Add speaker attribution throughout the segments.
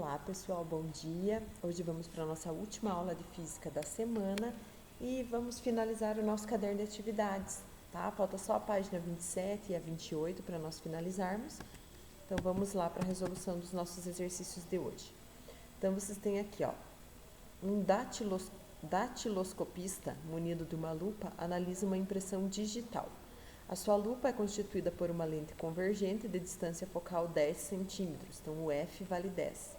Speaker 1: Olá pessoal, bom dia! Hoje vamos para a nossa última aula de física da semana e vamos finalizar o nosso caderno de atividades, tá? Falta só a página 27 e a 28 para nós finalizarmos. Então vamos lá para a resolução dos nossos exercícios de hoje. Então vocês têm aqui, ó, um datiloscopista munido de uma lupa analisa uma impressão digital. A sua lupa é constituída por uma lente convergente de distância focal 10 centímetros, então o F vale 10.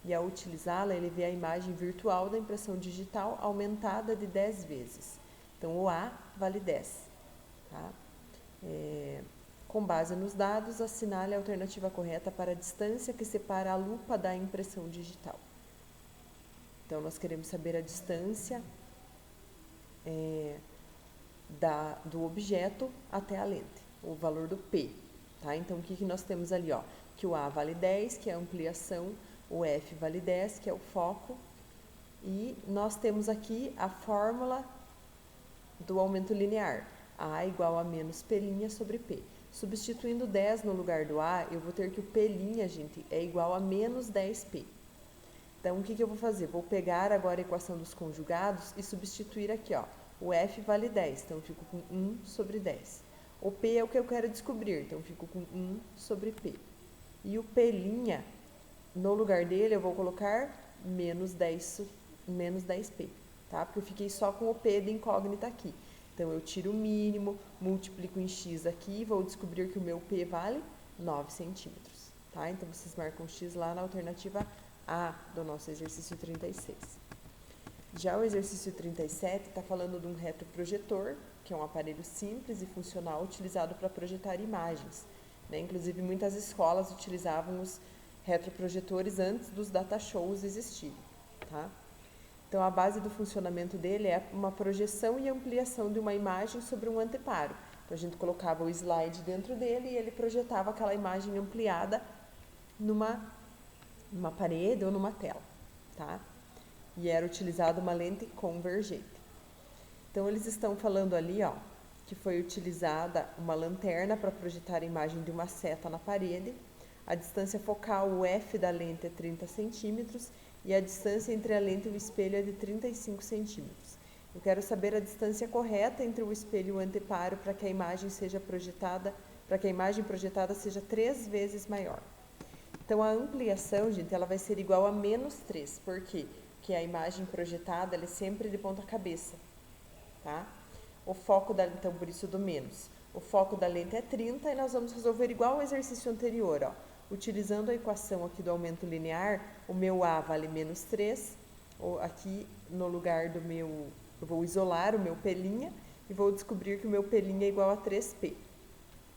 Speaker 1: E ao utilizá-la, ele vê a imagem virtual da impressão digital aumentada de 10 vezes. Então o A vale 10. Tá? Com base nos dados, assinale a alternativa correta para a distância que separa a lupa da impressão digital. Então nós queremos saber a distância do objeto até a lente, o valor do P, tá? Então, o que nós temos ali, ó? Que o A vale 10, que é a ampliação, o F vale 10, que é o foco, e nós temos aqui a fórmula do aumento linear, A igual a menos P' sobre P. Substituindo 10 no lugar do A, eu vou ter que o P', gente, é igual a menos 10P. Então, o que eu vou fazer? Vou pegar agora a equação dos conjugados e substituir aqui, ó. O F vale 10, então eu fico com 1 sobre 10. O P é o que eu quero descobrir, então eu fico com 1 sobre P. E o P', no lugar dele, eu vou colocar menos 10P, tá? Porque eu fiquei só com o P de incógnita aqui. Então, eu tiro o mínimo, multiplico em X aqui e vou descobrir que o meu P vale 9 centímetros, tá? Então, vocês marcam X lá na alternativa A do nosso exercício 36. Já o exercício 37 está falando de um retroprojetor, que é um aparelho simples e funcional utilizado para projetar imagens, né? Inclusive, muitas escolas utilizavam os retroprojetores antes dos data shows existirem, tá? Então, a base do funcionamento dele é uma projeção e ampliação de uma imagem sobre um anteparo. Então, a gente colocava o slide dentro dele e ele projetava aquela imagem ampliada numa parede ou numa tela, tá? E era utilizada uma lente convergente. Então, eles estão falando ali, ó, que foi utilizada uma lanterna para projetar a imagem de uma seta na parede. A distância focal, o F da lente é 30 centímetros e a distância entre a lente e o espelho é de 35 centímetros. Eu quero saber a distância correta entre o espelho e o anteparo para que a imagem projetada seja 3 vezes maior. Então, a ampliação, gente, ela vai ser igual a menos 3. Por quê? Porque a imagem projetada, ela é sempre de ponta cabeça, tá? O foco então, por isso do menos. O foco da lente é 30 e nós vamos resolver igual ao exercício anterior, ó. Utilizando a equação aqui do aumento linear, o meu A vale menos 3. Aqui, no lugar do meu, eu vou isolar o meu P' e vou descobrir que o meu P' é igual a 3P,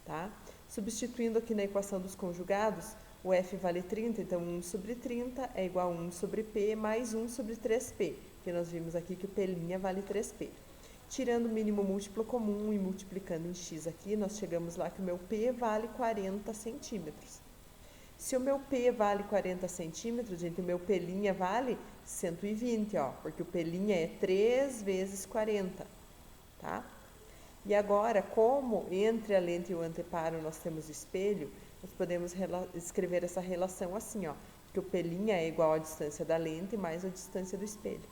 Speaker 1: tá? Substituindo aqui na equação dos conjugados, o F vale 30, então 1 sobre 30 é igual a 1 sobre P mais 1 sobre 3P, porque nós vimos aqui que o P' vale 3P. Tirando o mínimo múltiplo comum e multiplicando em X aqui, nós chegamos lá que o meu P vale 40 centímetros. Se o meu P vale 40 centímetros, gente, o meu P' vale 120, ó, porque o P' é 3 vezes 40, tá? E agora, como entre a lente e o anteparo nós temos espelho, nós podemos escrever essa relação assim, ó, que o P' é igual à distância da lente mais a distância do espelho,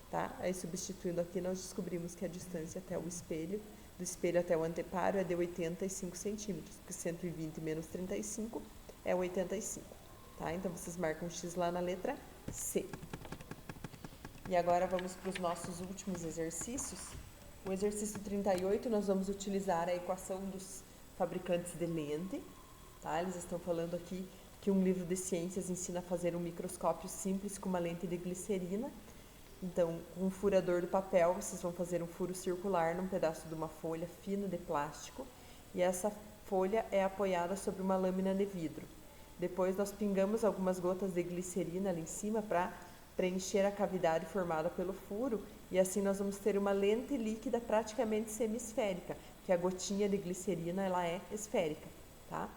Speaker 1: tá? Aí, substituindo aqui, nós descobrimos que a distância até o espelho, do espelho até o anteparo, é de 85 centímetros, porque 120 menos 35 é 85, tá? Então, vocês marcam X lá na letra C. E agora, vamos para os nossos últimos exercícios. O exercício 38, nós vamos utilizar a equação dos fabricantes de lente, tá? Eles estão falando aqui que um livro de ciências ensina a fazer um microscópio simples com uma lente de glicerina. Então, com um furador do papel, vocês vão fazer um furo circular num pedaço de uma folha fina de plástico e essa folha é apoiada sobre uma lâmina de vidro. Depois, nós pingamos algumas gotas de glicerina ali em cima para preencher a cavidade formada pelo furo e assim nós vamos ter uma lente líquida praticamente semisférica, que a gotinha de glicerina ela é esférica, tá?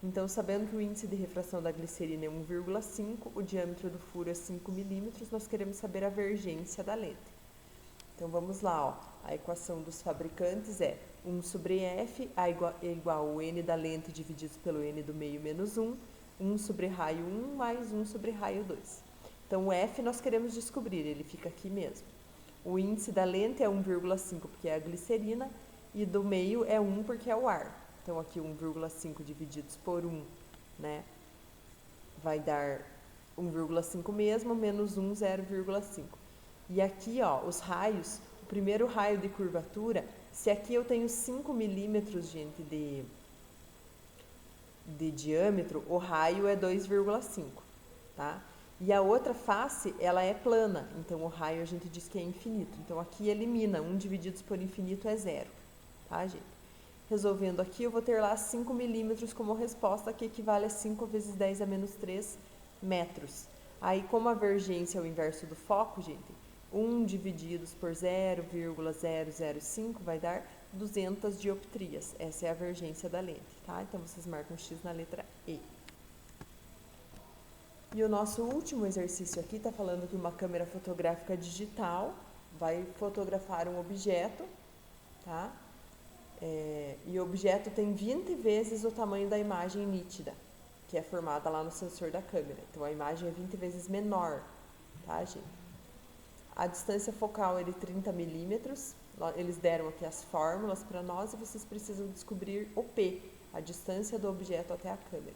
Speaker 1: Então, sabendo que o índice de refração da glicerina é 1,5, o diâmetro do furo é 5 milímetros, nós queremos saber a vergência da lente. Então, vamos lá, ó. A equação dos fabricantes é 1 sobre F, A é igual ao N da lente dividido pelo N do meio menos 1. 1 sobre raio 1 mais 1 sobre raio 2. Então, o F nós queremos descobrir, ele fica aqui mesmo. O índice da lente é 1,5 porque é a glicerina e do meio é 1 porque é o ar. Então, aqui 1,5 divididos por 1, né, vai dar 1,5 mesmo, menos 1, 0,5. E aqui, ó, os raios, o primeiro raio de curvatura, se aqui eu tenho 5 milímetros, gente, de diâmetro, o raio é 2,5, tá? E a outra face, ela é plana, então o raio a gente diz que é infinito. Então aqui elimina, 1 dividido por infinito é 0, tá, gente? Resolvendo aqui, eu vou ter lá 5 milímetros como resposta, que equivale a 5 vezes 10 a menos 3 metros. Aí, como a vergência é o inverso do foco, gente, 1 divididos por 0,005 vai dar 200 dioptrias. Essa é a vergência da lente, tá? Então, vocês marcam X na letra E. E o nosso último exercício aqui está falando que uma câmera fotográfica digital vai fotografar um objeto, tá? E o objeto tem 20 vezes o tamanho da imagem nítida, que é formada lá no sensor da câmera. Então, a imagem é 20 vezes menor, tá, gente? A distância focal é de 30 milímetros. Eles deram aqui as fórmulas para nós e vocês precisam descobrir o P, a distância do objeto até a câmera.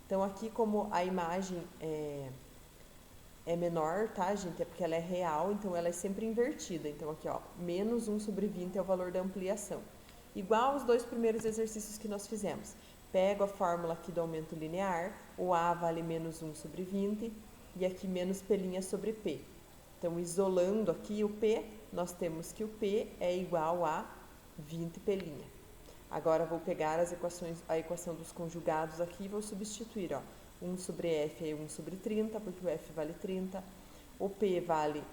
Speaker 1: Então, aqui como a imagem é menor, tá, gente? É porque ela é real, então ela é sempre invertida. Então, aqui, ó, menos 1 sobre 20 é o valor da ampliação. Igual os dois primeiros exercícios que nós fizemos. Pego a fórmula aqui do aumento linear, o A vale menos 1 sobre 20 e aqui menos P' sobre P. Então, isolando aqui o P, nós temos que o P é igual a 20 P'. Agora, vou pegar a equação dos conjugados aqui e vou substituir, ó. 1 sobre F é 1 sobre 30, porque o F vale 30. O P vale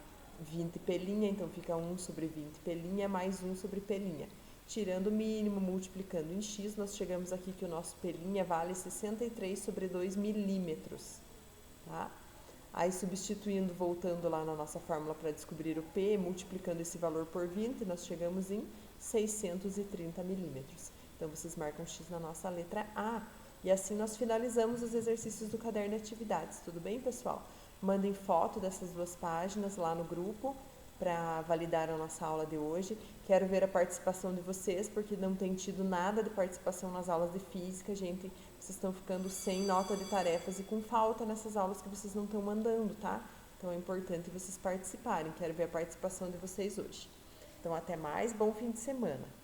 Speaker 1: 20 P', então fica 1 sobre 20 P' mais 1 sobre P'. Tirando o mínimo, multiplicando em X, nós chegamos aqui que o nosso P' vale 63 sobre 2 milímetros, tá? Aí, substituindo, voltando lá na nossa fórmula para descobrir o P, multiplicando esse valor por 20, nós chegamos em 630 milímetros. Então, vocês marcam X na nossa letra A. E assim nós finalizamos os exercícios do caderno de atividades. Tudo bem, pessoal? Mandem foto dessas duas páginas lá no grupo para validar a nossa aula de hoje. Quero ver a participação de vocês, porque não tem tido nada de participação nas aulas de física, gente. Vocês estão ficando sem nota de tarefas e com falta nessas aulas que vocês não estão mandando, tá? Então é importante vocês participarem. Quero ver a participação de vocês hoje. Então, até mais, bom fim de semana.